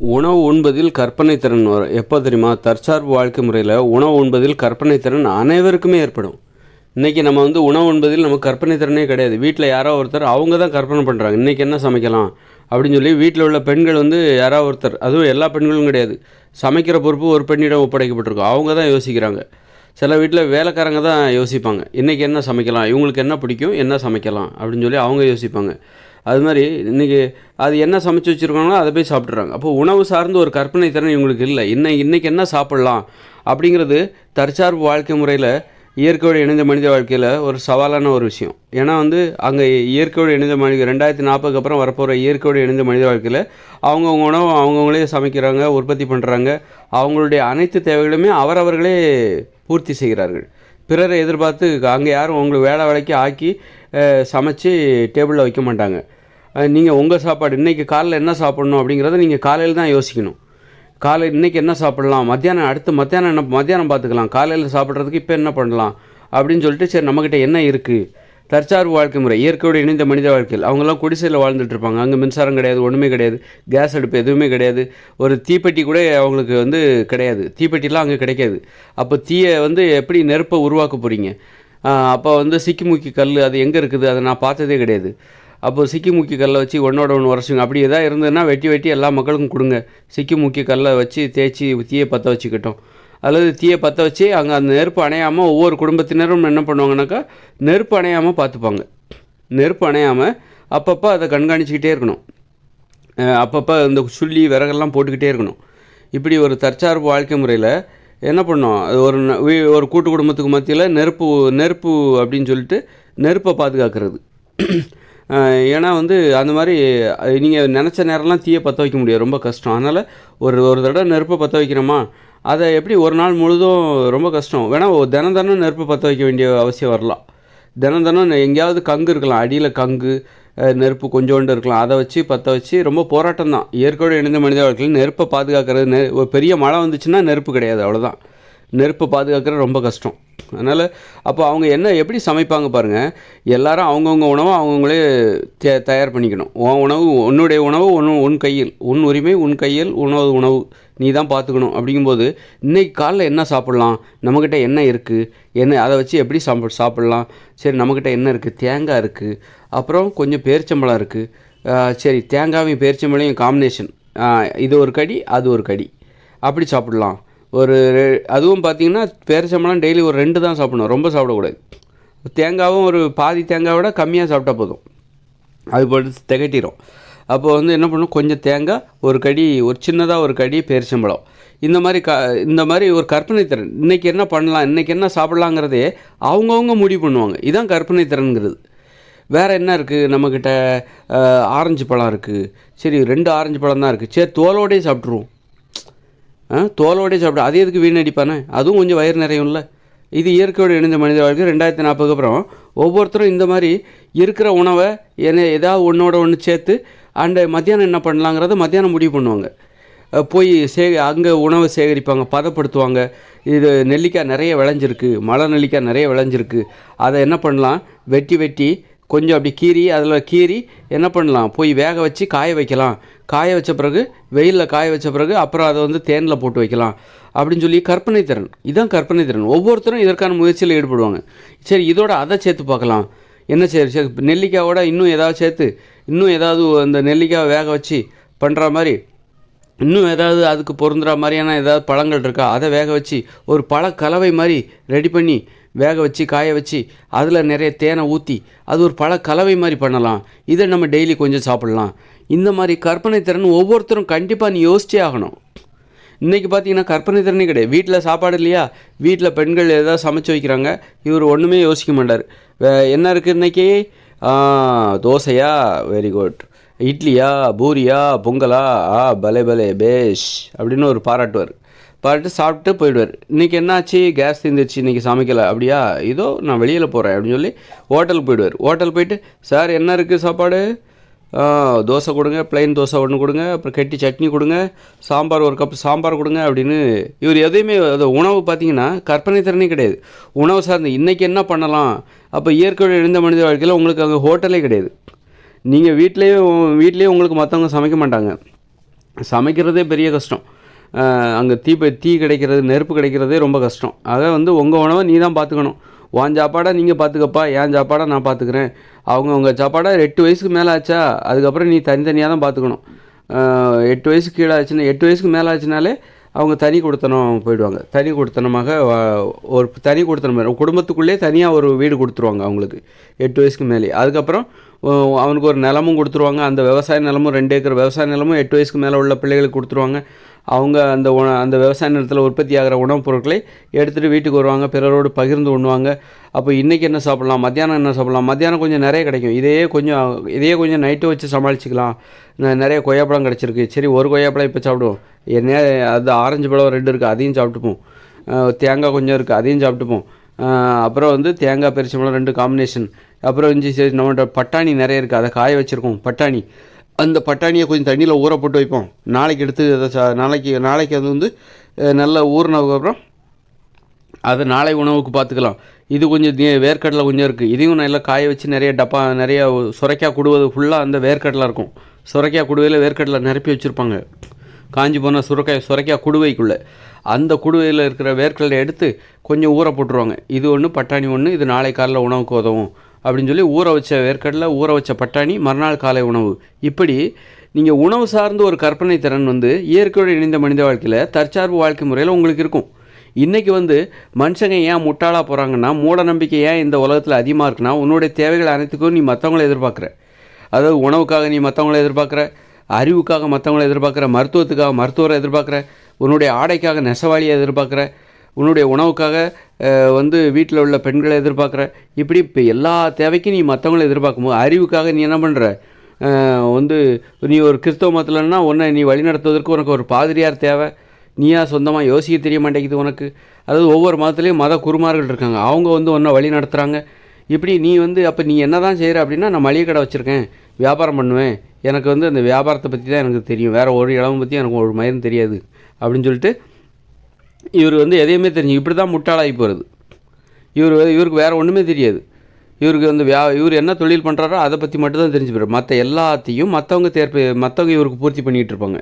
உணவு உண்பதில் கற்பனை திறன் வரும் எப்போ தெரியுமா? தற்சார்பு வாழ்க்கை முறையில் உணவு உண்பதில் கற்பனை திறன் அனைவருக்குமே ஏற்படும். இன்றைக்கி நம்ம உணவு உண்பதில் நமக்கு கற்பனை திறனே கிடையாது. வீட்டில் யாரோ ஒருத்தர் அவங்க தான் கற்பனை பண்ணுறாங்க, இன்றைக்கி என்ன சமைக்கலாம் அப்படின்னு சொல்லி. வீட்டில் உள்ள பெண்கள் யாரோ ஒருத்தர், அதுவும் எல்லா பெண்களும் கிடையாது, சமைக்கிற பொறுப்பு ஒரு பெண்ணிடம் ஒப்படைக்கப்பட்டிருக்கும், அவங்க தான் யோசிக்கிறாங்க. சில வீட்டில் வேலைக்காரங்க தான் யோசிப்பாங்க, இன்றைக்கி என்ன சமைக்கலாம், இவங்களுக்கு என்ன பிடிக்கும், என்ன சமைக்கலாம் அப்படின்னு சொல்லி அவங்க யோசிப்பாங்க. அது மாதிரி இன்றைக்கி அது என்ன சமைச்சு வச்சுருக்காங்களோ அதை போய் சாப்பிட்றாங்க. அப்போது உணவு சார்ந்து ஒரு கற்பனை திறன் இவங்களுக்கு இல்லை. இன்றைக்கி என்ன சாப்பிட்லாம் அப்படிங்கிறது தற்சார்பு வாழ்க்கை முறையில் இயற்கையோடு இணைந்த மனித வாழ்க்கையில் ஒரு சவாலான ஒரு விஷயம். ஏன்னா அங்கே இயற்கையோடு இணைந்த மனித 2040 அப்புறம் வரப்போகிற இயற்கையோடு இணைந்த மனித வாழ்க்கையில் அவங்கவுங்க உணவு அவங்கவுங்களே சமைக்கிறாங்க, உற்பத்தி பண்ணுறாங்க. அவங்களுடைய அனைத்து தேவைகளுமே அவரவர்களே பூர்த்தி செய்கிறார்கள். பிறரை எதிர்பார்த்து அங்கே யாரும் உங்களுக்கு வேலைக்கு ஆக்கி சமைச்சு டேபிளில் வைக்க மாட்டாங்க. நீங்கள் உங்கள் சாப்பாடு இன்றைக்கி காலையில் என்ன சாப்பிட்ணும் அப்படிங்கிறத நீங்கள் காலையில் தான் யோசிக்கணும். இன்றைக்கி என்ன சாப்பிட்லாம், மத்தியானம் பார்த்துக்கலாம், காலையில் சாப்பிட்றதுக்கு இப்போ என்ன பண்ணலாம் அப்படின்னு சொல்லிட்டு, சரி நம்மக்கிட்ட என்ன இருக்குது. தற்சார்பு வாழ்க்கை முறை இயற்கையோடு இணைந்த மனித வாழ்க்கையில் அவங்கெல்லாம் குடிசையில் வாழ்ந்துட்டுருப்பாங்க. அங்கே மின்சாரம் கிடையாது, ஒன்றுமே கிடையாது, கேஸ் அடுப்பு எதுவுமே கிடையாது, ஒரு தீப்பெட்டி கூட அவங்களுக்கு கிடையாது, தீப்பெட்டிலாம் அங்கே கிடைக்காது. அப்போ தீயை எப்படி நெருப்பை உருவாக்க போகிறீங்க? அப்போ சிக்கி முக்கி கல் அது எங்கே இருக்குது, அதை நான் பார்த்ததே கிடையாது. அப்போ சிக்கி முக்கி கல்லை வச்சு ஒன்றோட ஒன்று உரசுங்க. அப்படி எதாவது இருந்ததுன்னா வெட்டி எல்லா மக்களுக்கும் கொடுங்க. சிக்கி முக்கி கல்லை வச்சு தேய்ச்சி தீயை பற்ற வச்சுக்கிட்டோம். அல்லது தீயை பற்ற வச்சு அங்கே அந்த நெருப்பு அணையாமல் ஒவ்வொரு குடும்பத்தினரும் என்ன பண்ணுவாங்கனாக்கா, நெருப்பு அணையாமல் பார்த்துப்பாங்க. நெருப்பு அணையாமல் அப்பப்போ அதை கண்காணிச்சிக்கிட்டே இருக்கணும். அப்பப்போ இந்த சுள்ளி விறகெல்லாம் போட்டுக்கிட்டே இருக்கணும். இப்படி ஒரு தற்சார்பு வாழ்க்கை முறையில் என்ன பண்ணோம், அது ஒரு கூட்டு குடும்பத்துக்கு மத்தியில் நெருப்பு அப்படின்னு சொல்லிட்டு நெருப்பை பாதுகாக்கிறது. ஏன்னா அந்த மாதிரி நீங்கள் நினச்ச நேரம்லாம் தீயை பற்ற வைக்க முடியாது, ரொம்ப கஷ்டம். அதனால் ஒரு தடவை நெருப்பை பற்ற வைக்கிறோமா, அதை எப்படி ஒரு நாள் முழுதும் ரொம்ப கஷ்டம். வேணால் தினம் நெருப்பை பற்ற வைக்க வேண்டிய அவசியம் வரலாம். தினம் எங்கேயாவது கங்கு இருக்கலாம், அடியில் கங்கு நெருப்பு கொஞ்சோண்டு இருக்கலாம், அதை வச்சு பற்ற வச்சு ரொம்ப போராட்டம் தான். இயற்கையோடு இணைந்த மனித வாழ்க்கையில் நெருப்பை பாதுகாக்கிறது, ஒரு பெரிய மழை வந்துச்சுன்னா நெருப்பு கிடையாது, அவ்வளோதான். நெருப்பை பாதுகாக்கிறது ரொம்ப கஷ்டம். அதனால் அப்போ அவங்க எப்படி சமைப்பாங்க பாருங்கள். எல்லாரும் அவங்கவுங்க உணவை அவங்கவுங்களே தயார் பண்ணிக்கணும். உன்னுடைய உணவு உன் கையில், உன் உரிமை உன் கையில், உணவு நீ தான் பார்த்துக்கணும். அப்படிங்கும்போது இன்றைக்கி காலைல என்ன சாப்பிட்லாம், நம்மக்கிட்ட என்ன இருக்குது, அதை வச்சு எப்படி சாப்பிட்லாம். சரி, நம்மக்கிட்ட என்ன இருக்குது, தேங்காய் இருக்குது, அப்புறம் கொஞ்சம் பேரிச்சம்பழம் இருக்குது. சரி, தேங்காயும் பேரிச்சம்பழையும் காம்பினேஷன், இது ஒரு கடி அது ஒரு கடி, அப்படி சாப்பிட்லாம். அதுவும் பார்த்திங்கன்னா பேரிச்சம்பழம் டெய்லி ஒரு 2 தான் சாப்பிடணும், ரொம்ப சாப்பிடக்கூடாது. தேங்காவும் ஒரு பாதி தேங்காய் விட கம்மியாக சாப்பிட்டா போதும், அது போட்டு திகட்டிடும். அப்போ என்ன பண்ணணும், கொஞ்சம் தேங்காய், ஒரு கடி, ஒரு சின்னதாக ஒரு கடி பேரிச்சம்பழம். இந்த மாதிரி ஒரு கற்பனை திறன். இன்றைக்கி என்ன பண்ணலாம், இன்றைக்கி என்ன சாப்பிட்லாங்கிறதே அவங்கவுங்க முடிவு பண்ணுவாங்க. இதுதான் கற்பனை திறன்கிறது. வேறு என்ன இருக்குது நம்மக்கிட்ட? ஆரஞ்சு பழம் இருக்குது. சரி, 2 ஆரஞ்சு பழம் தான் இருக்குது. சரி, தோலோடே சாப்பிட்ருவோம். தோலோடே சாப்பிட அது எதுக்கு வீணடிப்பானே, அதுவும் கொஞ்சம் வயிறு நிறையும்ல. இது இயற்கையோடு இணைந்த மனித வாழ்க்கை 2040 அப்புறம் ஒவ்வொருத்தரும் இந்த மாதிரி இருக்கிற உணவை ஏதாவது ஒன்றோட ஒன்று சேர்த்து மத்தியானம் என்ன பண்ணலாங்கிறத மத்தியானம் முடிவு பண்ணுவாங்க. போய் அங்கே உணவை சேகரிப்பாங்க, பதப்படுத்துவாங்க. இது நெல்லிக்காய் நிறைய விளைஞ்சிருக்கு, மலை நெல்லிக்காய் நிறைய விளைஞ்சிருக்கு, அதை என்ன பண்ணலாம், வெட்டி கொஞ்சம் அப்படி கீறி என்ன பண்ணலாம், போய் வேக வச்சு காய வைக்கலாம். காய வச்ச பிறகு வெயிலில் காய வச்ச பிறகு அப்புறம் அதை தேனில் போட்டு வைக்கலாம் அப்படின்னு சொல்லி கற்பனை திறன். இதுதான் கற்பனை திறன். ஒவ்வொருத்தரும் இதற்கான முயற்சியில் ஈடுபடுவாங்க. சரி, இதோட அதை சேர்த்து பார்க்கலாம், என்ன சரி நெல்லிக்காயோட இன்னும் ஏதாவது சேர்த்து, இன்னும் ஏதாவது அந்த நெல்லிக்காய் வேக வச்சு பண்ணுற மாதிரி, இன்னும் ஏதாவது அதுக்கு பொருந்துகிற மாதிரியான ஏதாவது பழங்கள் இருக்கா, அதை வேக வச்சு ஒரு பழக்கலவை மாதிரி ரெடி பண்ணி வேக வச்சு காய வச்சு அதில் நிறைய தேனை ஊற்றி அது ஒரு கலவை மாதிரி பண்ணலாம். இதை நம்ம டெய்லி கொஞ்சம் சாப்பிட்லாம். இந்த மாதிரி கற்பனை திறன் ஒவ்வொருத்தரும் கண்டிப்பாக நீ யோசிச்சே ஆகணும். இன்றைக்கி பார்த்தீங்கன்னா கற்பனை திறனே கிடையாது. வீட்டில் சாப்பாடு இல்லையா, வீட்டில் பெண்கள் ஏதாவது சமைச்சு வைக்கிறாங்க, இவர் ஒன்றுமே யோசிக்க மாட்டார். என்ன இருக்குது இன்றைக்கி, தோசையா, வெரி குட், இட்லியா, பூரியா, பொங்கலா, பலே பேஷ் அப்படின்னு ஒரு பாராட்டுவார். சாப்பிட்டு போயிடுவார். இன்றைக்கி என்னாச்சு, கேஸ் தீர்ந்துச்சு, இன்றைக்கி சமைக்கலை, அப்படியா, இதோ நான் வெளியில் போகிறேன் அப்படின்னு சொல்லி ஹோட்டலுக்கு போயிடுவார். ஹோட்டல் போயிட்டு, சார் என்ன இருக்குது சாப்பாடு, தோசை கொடுங்க, ப்ளைன் தோசை ஒன்று கொடுங்க, அப்புறம் கெட்டி சட்னி கொடுங்க, சாம்பார் ஒரு கப்பு சாம்பார் கொடுங்க அப்படின்னு. இவர் எதையுமே அது உணவு பார்த்திங்கன்னா கற்பனை திறனே கிடையாது. உணவு சார்ந்து இன்றைக்கி என்ன பண்ணலாம். அப்போ இயற்கையோடு இணைந்த மனித வாழ்க்கையில் உங்களுக்கு அங்கே ஹோட்டலே கிடையாது. நீங்கள் வீட்லேயே உங்களுக்கு மற்றவங்க சமைக்க மாட்டாங்க. சமைக்கிறதே பெரிய கஷ்டம். அங்கே தீ கிடைக்கிறது, நெருப்பு கிடைக்கிறதே ரொம்ப கஷ்டம். அதை வந்து உங்கள் உணவை நீ தான் பார்த்துக்கணும். உன் சாப்பாடை நீங்கள் பார்த்துக்கப்பா, என் சாப்பாடை நான் பார்த்துக்கிறேன். உங்கள் சாப்பாடை 8 வயசுக்கு மேலே ஆச்சா, அதுக்கப்புறம் நீ தனித்தனியாக தான் பார்த்துக்கணும். 8 வயசுக்கு கீழே ஆச்சுன்னா, 8 வயசுக்கு மேலே ஆச்சுனாலே அவங்க தனி கொடுத்தனம் போயிடுவாங்க. தனி கொடுத்தனமாக ஒரு தனி கொடுத்தனம் குடும்பத்துக்குள்ளே தனியாக ஒரு வீடு கொடுத்துருவாங்க அவங்களுக்கு 8 வயசுக்கு மேலே. அதுக்கப்புறம் அவனுக்கு ஒரு நிலமும் கொடுத்துருவாங்க. அந்த விவசாய நிலமும் 2 ஏக்கர் விவசாய நிலமும் 8 வயசுக்கு மேலே உள்ள பிள்ளைகளுக்கு கொடுத்துருவாங்க. அவங்க அந்த விவசாய நிலத்தில் உற்பத்தி ஆகிற உணவுப் பொருட்களை எடுத்துகிட்டு வீட்டுக்கு வருவாங்க, பிறரோடு பகிர்ந்து உண்ணுவாங்க. அப்போ இன்றைக்கி என்ன சாப்பிட்லாம், மத்தியானம் என்ன சாப்பிட்லாம், மத்தியானம் கொஞ்சம் நிறைய கிடைக்கும், இதையே கொஞ்சம் நைட்டு வச்சு சமாளிச்சிக்கலாம். நிறைய கொய்யாப்பழம் கிடச்சிருக்கு, சரி ஒரு கொய்யாப்பழம் இப்போ சாப்பிடுவோம், என்ன அது ஆரஞ்சு பழம் 2 இருக்குது அதையும் சாப்பிட்டுப்போம், தேங்காய் கொஞ்சம் இருக்குது அதையும் சாப்பிட்டுப்போம், அப்புறம் வந்து தேங்காய் பெருச்சம்பழம் 2 காம்பினேஷன், அப்புறம் சரி நம்மகிட்ட பட்டாணி நிறைய இருக்குது அதை காய வச்சுருக்கோம் பட்டாணி, அந்த பட்டாணியை கொஞ்சம் தண்ணியில் ஊற போட்டு வைப்போம், நாளைக்கு எடுத்து அதை நாளைக்கு அது வந்து நல்லா ஊறினதுக்கப்புறம் அதை நாளை உணவுக்கு பார்த்துக்கலாம். இது கொஞ்சம் வேர்க்கடலை கொஞ்சம் இருக்குது, இதையும் நல்லா காய வச்சு நிறைய சுரைக்காய் குடுவது ஃபுல்லாக அந்த வேர்க்கடலை இருக்கும். சுரைக்காய் குடுவையில் வேர்க்கடலை நிரப்பி வச்சுருப்பாங்க, காஞ்சி போன சுரைக்காய் குடுவைக்குள்ளே. அந்த குடுவையில் இருக்கிற வேர்க்கடலை எடுத்து கொஞ்சம் ஊற போட்டுருவாங்க. இது ஒன்று, பட்டாணி ஒன்று, இது நாளை காலையில் உணவுக்கு உதவும் அப்படின்னு சொல்லி ஊற வச்ச வேர்க்கடலை, ஊற வச்ச பட்டாணி, மறுநாள் காலை உணவு. இப்படி நீங்கள் உணவு சார்ந்த ஒரு கற்பனை திறன் வந்து இயற்கையோடு இணைந்த மனித வாழ்க்கையில் தற்சார்பு வாழ்க்கை முறையில் உங்களுக்கு இருக்கும். இன்றைக்கி வந்து மனுஷங்க ஏன் முட்டாளாக போகிறாங்கன்னா, மூட நம்பிக்கை ஏன் இந்த உலகத்தில் அதிகமாக இருக்குன்னா, உன்னுடைய தேவைகள் அனைத்துக்கும் நீ மற்றவங்கள எதிர்பார்க்குற. அதாவது உணவுக்காக நீ மற்றவங்கள எதிர்பார்க்குற, அறிவுக்காக மற்றவங்கள எதிர்பார்க்குற, மருத்துவத்துக்காக மருத்துவரை எதிர்பார்க்குற, உன்னுடைய ஆடைக்காக நெசவாளியை எதிர்பார்க்குற, உன்னுடைய உணவுக்காக வந்து வீட்டில் உள்ள பெண்களை எதிர்பார்க்குற. இப்படி இப்போ எல்லா தேவைக்கும் நீ மற்றவங்கள எதிர்பார்க்கும்போது, அறிவுக்காக நீ என்ன பண்ணுற, வந்து நீ ஒரு கிறிஸ்தவ மதத்தில்னா உன்னை நீ வழிநடத்துவதற்கு உனக்கு ஒரு பாதிரியார் தேவை, நீயா சொந்தமாக யோசிக்க தெரிய மாட்டேங்குது உனக்கு. அதாவது ஒவ்வொரு மதத்துலேயும் மத குருமார்கள் இருக்காங்க, அவங்க வந்து உன்னை வழி நடத்துகிறாங்க. இப்படி நீ வந்து அப்போ நீ என்ன தான் செய்கிற அப்படின்னா, நான் மளிகை கடை வச்சுருக்கேன், வியாபாரம் பண்ணுவேன், எனக்கு வந்து அந்த வியாபாரத்தை பற்றி தான் எனக்கு தெரியும், வேறு ஒரு இடம் பற்றி எனக்கு ஒரு மயிரும் தெரியாது அப்படின்னு சொல்லிட்டு இவர் வந்து எதையுமே தெரிஞ்சு இப்படி தான் முட்டாளாகி போகிறது. இவருக்கு வேறு ஒன்றுமே தெரியாது. இவருக்கு வந்து இவர் என்ன தொழில் பண்ணுறாரோ அதை பற்றி மட்டும்தான் தெரிஞ்சு போகிறார். மற்ற எல்லாத்தையும் மற்றவங்க இவருக்கு பூர்த்தி பண்ணிகிட்டு இருப்பாங்க.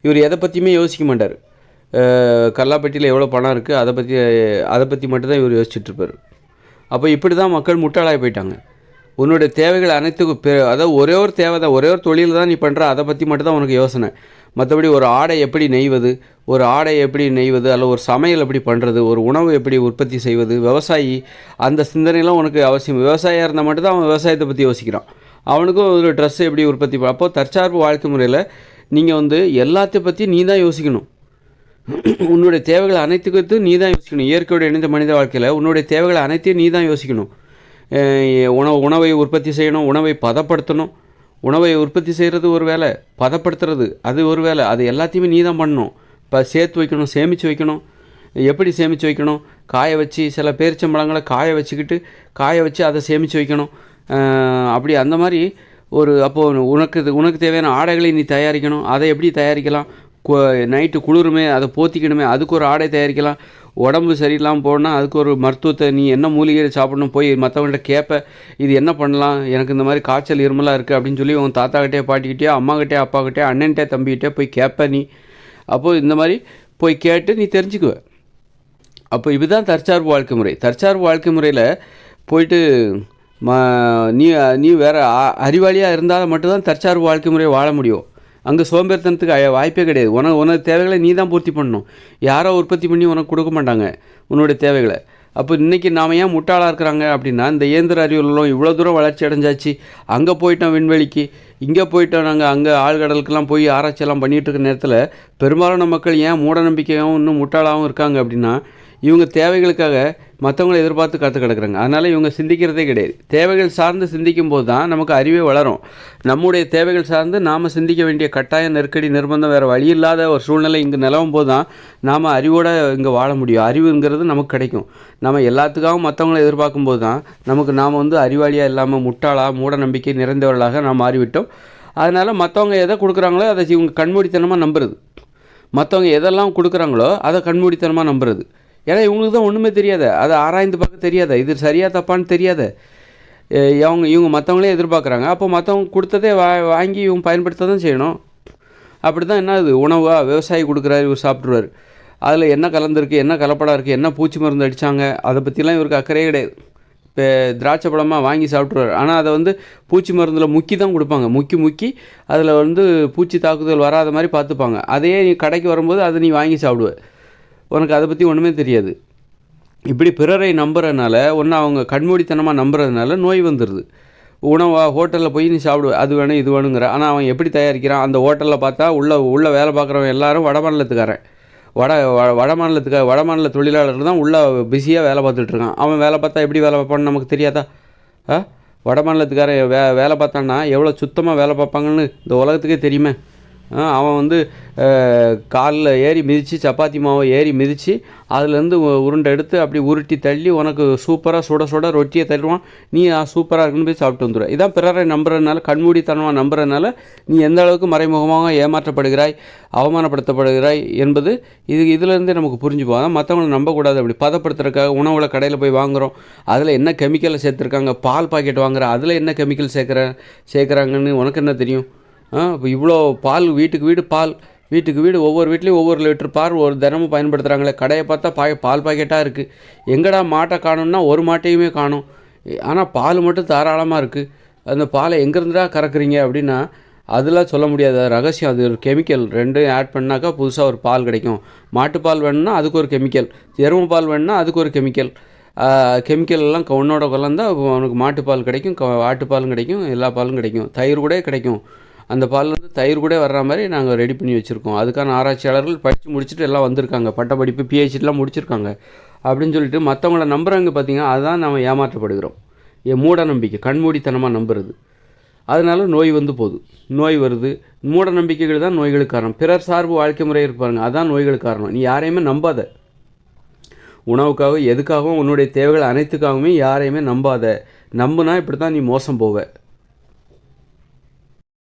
இவர் எதை பற்றியுமே யோசிக்க மாட்டார். கல்லாப்பட்டியில் எவ்வளோ பணம் இருக்குது அதை பற்றி மட்டும்தான் இவர் யோசிச்சுட்ருப்பார். அப்போ இப்படி தான் மக்கள் முட்டாளாகி போயிட்டாங்க. உன்னுடைய தேவைகள் அனைத்துக்கும் அதாவது ஒரே ஒரு தேவை தான், ஒரே ஒரு தொழில் தான் நீ பண்ணுற, அதை பற்றி மட்டும்தான் உனக்கு யோசனை. மற்றபடி ஒரு ஆடை எப்படி நெய்வது, அல்ல ஒரு சமையல் எப்படி பண்ணுறது, ஒரு உணவு எப்படி உற்பத்தி செய்வது, விவசாயி, அந்த சிந்தனைலாம் உனக்கு அவசியம். விவசாயியாக இருந்தால் மட்டும்தான் அவன் விவசாயத்தை பற்றி யோசிக்கிறான். அவனுக்கும் ஒரு ட்ரெஸ் எப்படி உற்பத்தி அப்போது தற்சார்பு வாழ்க்கை முறையில் நீங்கள் வந்து எல்லாத்தையும் பற்றி நீ தான் யோசிக்கணும். உன்னுடைய தேவைகள் அனைத்துக்கும் நீ தான் யோசிக்கணும். இயற்கையோடு இணைந்த மனித வாழ்க்கையில் உன்னுடைய தேவைகள் அனைத்தையும் நீ தான் யோசிக்கணும். உணவை உற்பத்தி செய்யணும், உணவை பதப்படுத்தணும். உணவை உற்பத்தி செய்கிறது ஒரு வேலை, பதப்படுத்துறது அது ஒரு வேலை. அது எல்லாத்தையுமே நீ தான் பண்ணணும். இப்போ சேர்த்து வைக்கணும், சேமித்து வைக்கணும். எப்படி சேமித்து வைக்கணும், காய வச்சு, சில பேரிச்சம்பழங்களை காய வச்சு அதை சேமித்து வைக்கணும். அப்படி அந்த மாதிரி அப்போது உனக்கு தேவையான ஆடைகளை நீ தயாரிக்கணும். அதை எப்படி தயாரிக்கலாம், நைட்டு குளிருமே அதை போத்திக்கணுமே, அதுக்கு ஒரு ஆடை தயாரிக்கலாம். உடம்பு சரியில்லாமல் போனால் அதுக்கு ஒரு மருத்துவத்தை, நீ என்ன மூலிகையை சாப்பிடணும் போய் மற்றவங்கள்ட்ட கேட்ப, இது என்ன பண்ணலாம், எனக்கு இந்த மாதிரி காய்ச்சல் இருமலாக இருக்குது அப்படின்னு சொல்லி உன் தாத்தாக்கிட்டே பாட்டிக்கிட்டே அம்மாக்கிட்டே அப்பாக்கிட்டே அண்ணன்கிட்டே தம்பிக்கிட்டே போய் கேட்ப நீ. அப்போது இந்த மாதிரி போய் கேட்டு நீ தெரிஞ்சுக்குவ. அப்போ இதுதான் தற்சார்பு வாழ்க்கை முறை. தற்சார்பு வாழ்க்கை முறையில் போயிட்டு நீ வேறு அறிவாளியாக இருந்தால் மட்டும்தான் தற்சார்பு வாழ்க்கை முறையை வாழ முடியும். அங்கே சோம்பேறித்தனத்துக்கு வாய்ப்பே கிடையாது. உனக்கு தேவைகளை நீ தான் பூர்த்தி பண்ணணும். யாரோ உற்பத்தி பண்ணி உனக்கு கொடுக்க மாட்டாங்க உன்னுடைய தேவைகளை. அப்போ இன்றைக்கி நாம் ஏன் முட்டாளாக இருக்கிறாங்க அப்படின்னா, இந்த இயந்திர அறிவியலும் இவ்வளோ தூரம் வளர்ச்சி அடைஞ்சாச்சு. அங்கே போயிட்டோம் விண்வெளிக்கு, இங்கே போயிட்டோம், நாங்கள் அங்கே ஆழ்கடலுக்கெல்லாம் போய் ஆராய்ச்சியெல்லாம் பண்ணிகிட்டு இருக்கிற நேரத்தில் பெரும்பாலான மக்கள் ஏன் மூட நம்பிக்கையாகவும் இன்னும் முட்டாளாகவும் இருக்காங்க அப்படின்னா, இவங்க தேவைகளுக்காக மற்றவங்களை எதிர்பார்த்து காத்து கிடக்குறாங்க. அதனால் இவங்க சிந்திக்கிறதே கிடையாது. தேவைகள் சார்ந்து சிந்திக்கும் போது தான் நமக்கு அறிவே வளரும். நம்முடைய தேவைகள் சார்ந்து நாம் சிந்திக்க வேண்டிய கட்டாயம், நெருக்கடி, நிர்பந்தம், வேறு வழி இல்லாத ஒரு சூழ்நிலை இங்கே நிலவும் போது தான் நாம் அறிவோடு இங்கே வாழ முடியும். அறிவுங்கிறது நமக்கு கிடைக்கும். நம்ம எல்லாத்துக்காகவும் மற்றவங்களை எதிர்பார்க்கும் போது தான் நாம் வந்து அறிவாளியாக இல்லாமல் முட்டாளாக, மூட நம்பிக்கை நிறைந்தவர்களாக நாம் மாறிவிட்டோம். அதனால் மற்றவங்க எதை கொடுக்குறாங்களோ அதை இவங்க கண்மூடித்தனமாக நம்புறது. மற்றவங்க எதெல்லாம் கொடுக்குறாங்களோ அதை கண்மூடித்தனமாக நம்புறது. ஏன்னா இவங்களுக்கு தான் ஒன்றுமே தெரியாத, அதை ஆராய்ந்து பார்க்க தெரியாத, இது சரியாக தப்பான்னு தெரியாத. இவங்க மற்றவங்களே எதிர்பார்க்குறாங்க. அப்போ மற்றவங்க கொடுத்ததே வாங்கி இவங்க பயன்படுத்த தான் செய்யணும். அப்படி தான் என்ன அது உணவா விவசாயி கொடுக்குறாரு, இவர் சாப்பிட்ருவார். அதில் என்ன கலந்துருக்கு, என்ன கலப்படம் இருக்குது, என்ன பூச்சி மருந்து அடித்தாங்க, அதை பற்றிலாம் இவருக்கு அக்கறையே கிடையாது. இப்போ திராட்சை பழமாக வாங்கி சாப்பிட்ருவார். ஆனால் அதை வந்து பூச்சி மருந்தில் முக்கி தான் கொடுப்பாங்க. முக்கி அதில் வந்து பூச்சி தாக்குதல் வராத மாதிரி பார்த்துப்பாங்க. அதையே நீ கடைக்கு வரும்போது அதை நீ வாங்கி சாப்பிடுவ. உனக்கு அதை பற்றி ஒன்றுமே தெரியாது. இப்படி பிறரை நம்புறதுனால ஒன்று அவங்க கண்மூடித்தனமாக நம்புறதுனால நோய் வந்துடுது. உணவாக ஹோட்டலில் போய் நீ சாப்பிடுவ, அது வேணும் இது வேணுங்கிற. ஆனால் அவன் எப்படி தயாரிக்கிறான், அந்த ஹோட்டலில் பார்த்தா உள்ள வேலை பார்க்குறவன் எல்லாரும் வட மாநிலத்துக்காரன். வட மாநில தொழிலாளர் தான் உள்ளே பிஸியாக வேலை பார்த்துட்ருக்கான். அவன் வேலை பார்த்தா எப்படி வேலை பார்ப்பான்னு நமக்கு தெரியாதா? வட மாநிலத்துக்காரன் வேலை பார்த்தான்னா எவ்வளோ சுத்தமாக வேலை பார்ப்பாங்கன்னு இந்த உலகத்துக்கே தெரியுமே. அவன் வந்து காலில் ஏறி மிதித்து, சப்பாத்தி மாவை ஏறி மிதித்து, அதுலேருந்து உருண்டை எடுத்து அப்படி உருட்டி தள்ளி உனக்கு சூப்பராக சுட ரொட்டியை தருவான். நீ சூப்பராக இருக்குன்னு போய் சாப்பிட்டு வந்துடுவ. இதான் பிறரை நம்புறதுனால, கண்மூடித்தனமாக நம்புறதுனால நீ எந்த அளவுக்கு மறைமுகமாக ஏமாற்றப்படுகிறாய், அவமானப்படுத்தப்படுகிறாய் என்பது இதிலேருந்தே நமக்கு புரிஞ்சு போகும். மற்றவங்களை நம்பக்கூடாது. அப்படி பதப்படுத்துறதுக்காக உணவுல கடையில் போய் வாங்குகிறோம், அதில் என்ன கெமிக்கலை சேர்த்துருக்காங்க. பால் பாக்கெட் வாங்குற, அதில் என்ன கெமிக்கல் சேர்க்குறாங்கன்னு உனக்கு என்ன தெரியும்? இப்போ இவ்வளோ பால், வீட்டுக்கு வீடு ஒவ்வொரு வீட்லேயும் ஒவ்வொரு லிட்டர் பால் ஒரு தினமும் பயன்படுத்துகிறாங்களே. கடையை பார்த்தா பால் பாக்கெட்டாக இருக்குது. எங்கடா மாட்டை காணும்னா ஒரு மாட்டையுமே காணும். ஆனால் பால் மட்டும் தாராளமாக இருக்குது. அந்த பாலை எங்கேருந்துடா கறக்குறீங்க அப்படின்னா அதெல்லாம் சொல்ல முடியாது. ரகசியம். அது ஒரு கெமிக்கல். ரெண்டும் ஆட் பண்ணாக்கா புதுசாக ஒரு பால் கிடைக்கும். மாட்டுப்பால் வேணும்னா அதுக்கு ஒரு கெமிக்கல், எருமை பால் வேணும்னா அதுக்கு ஒரு கெமிக்கல். கெமிக்கல் எல்லாம் ஒன்றோட கலந்தால் அவனுக்கு மாட்டுப்பால் கிடைக்கும், ஆட்டுப்பாலும் கிடைக்கும், எல்லா பாலும் கிடைக்கும், தயிர் கூட கிடைக்கும். அந்த பால்லேருந்து தயிர் கூட வர்ற மாதிரி நாங்கள் ரெடி பண்ணி வச்சுருக்கோம். அதுக்கான ஆராய்ச்சியாளர்கள் படித்து முடிச்சுட்டு எல்லாம் வந்திருக்காங்க. பட்டப்படிப்பு, பிஹெச்டிலாம் முடிச்சிருக்காங்க. அப்படின்னு சொல்லிட்டு மற்றவங்கள நம்புறவங்க பார்த்திங்கன்னா அதுதான் நம்ம ஏமாற்றப்படுகிறோம். மூட நம்பிக்கை, கண்மூடித்தனமாக நம்புறது. அதனால நோய் நோய் வருது. மூட நம்பிக்கைகள் தான் நோய்களுக்கு காரணம். பிறர் சார்பு வாழ்க்கை முறை இருப்பாருங்க, அதான் நோய்களுக்கு காரணம். நீ யாரையுமே நம்பாத. உணவுக்காகவும் எதுக்காகவும் உன்னுடைய தேவைகள் அனைத்துக்காகவுமே யாரையுமே நம்பாத. நம்புனா இப்படி தான் நீ மோசம் போவ.